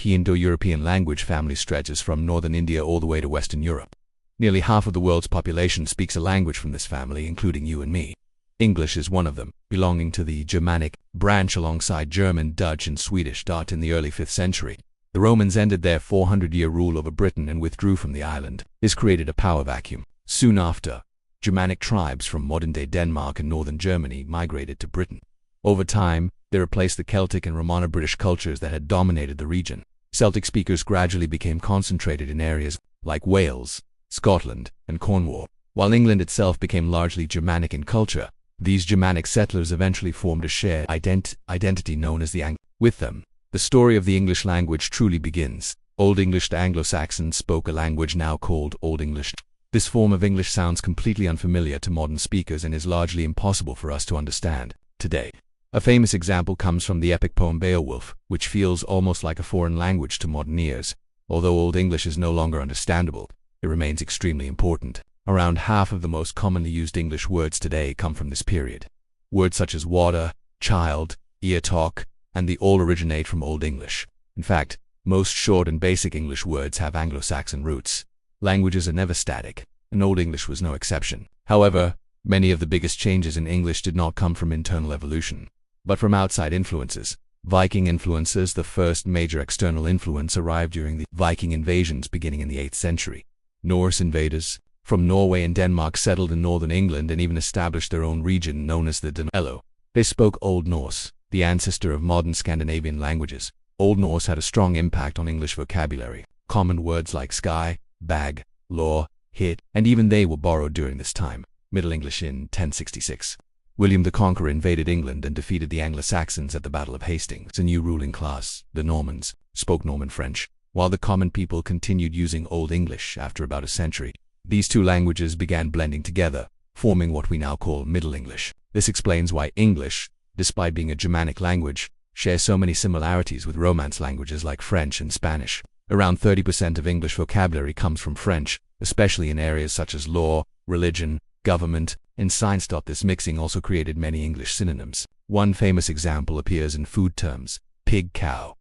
The Indo-European language family stretches from northern India all the way to Western Europe. Nearly half of the world's population speaks a language from this family, including you and me. English is one of them, belonging to the Germanic branch alongside German, Dutch, and Swedish. In the early 5th century, the Romans ended their 400-year rule over Britain and withdrew from the island. This created a power vacuum. Soon after, Germanic tribes from modern-day Denmark and northern Germany migrated to Britain. Over time, they replaced the Celtic and Romano-British cultures that had dominated the region. Celtic speakers gradually became concentrated in areas like Wales, Scotland, and Cornwall. While England itself became largely Germanic in culture, these Germanic settlers eventually formed a shared identity known as the Anglo. With them, the story of the English language truly begins. Old English. The Anglo Saxons spoke a language now called Old English. This form of English sounds completely unfamiliar to modern speakers and is largely impossible for us to understand today. A famous example comes from the epic poem Beowulf, which feels almost like a foreign language to modern ears. Although Old English is no longer understandable, it remains extremely important. Around half of the most commonly used English words today come from this period. Words such as water, child, ear talk, and the all originate from Old English. In fact, most short and basic English words have Anglo-Saxon roots. Languages are never static, and Old English was no exception. However, many of the biggest changes in English did not come from internal evolution, but from outside influences. Viking influences. The first major external influence arrived during the Viking invasions beginning in the 8th century. Norse invaders from Norway and Denmark settled in northern England and even established their own region known as the Danelaw. They spoke Old Norse, the ancestor of modern Scandinavian languages. Old Norse had a strong impact on English vocabulary. Common words like sky, bag, law, hit, and even they were borrowed during this time. Middle English. In 1066, William the Conqueror invaded England and defeated the Anglo-Saxons at the Battle of Hastings. A new ruling class, the Normans, spoke Norman French, while the common people continued using Old English. After about a century, these two languages began blending together, forming what we now call Middle English. This explains why English, despite being a Germanic language, shares so many similarities with Romance languages like French and Spanish. Around 30% of English vocabulary comes from French, especially in areas such as law, religion, government, and science. This mixing also created many English synonyms. One famous example appears in food terms. Pig, cow,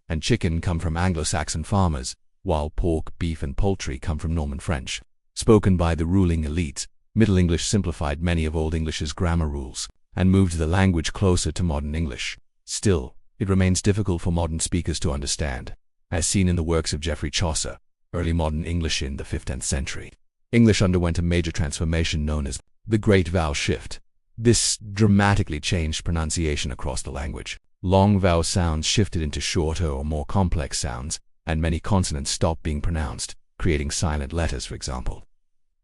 and chicken come from Anglo-Saxon farmers, while pork, beef, and poultry come from Norman French, spoken by the ruling elite. Middle English simplified many of Old English's grammar rules and moved the language closer to modern English. Still, it remains difficult for modern speakers to understand, as seen in the works of Geoffrey Chaucer. Early modern English. In the 15th century, English underwent a major transformation known as the Great Vowel Shift. This dramatically changed pronunciation across the language. Long vowel sounds shifted into shorter or more complex sounds, and many consonants stopped being pronounced, creating silent letters. For example,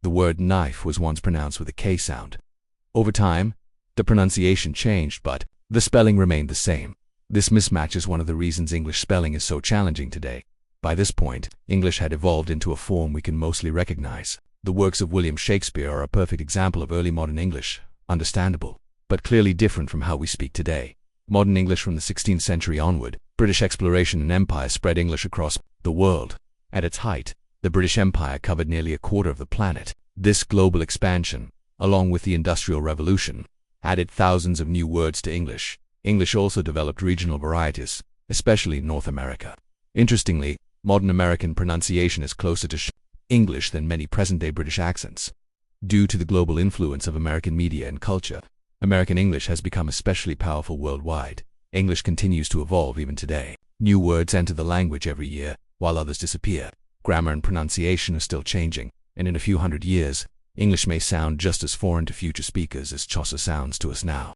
the word knife was once pronounced with a K sound. Over time, the pronunciation changed, but the spelling remained the same. This mismatch is one of the reasons English spelling is so challenging today. By this point, English had evolved into a form we can mostly recognize. The works of William Shakespeare are a perfect example of early modern English, understandable, but clearly different from how we speak today. Modern English. From the 16th century onward, British exploration and empire spread English across the world. At its height, the British Empire covered nearly a quarter of the planet. This global expansion, along with the Industrial Revolution, added thousands of new words to English. English also developed regional varieties, especially in North America. Interestingly, modern American pronunciation is closer to English than many present-day British accents. Due to the global influence of American media and culture, American English has become especially powerful worldwide. English continues to evolve even today. New words enter the language every year, while others disappear. Grammar and pronunciation are still changing, and in a few hundred years, English may sound just as foreign to future speakers as Chaucer sounds to us now.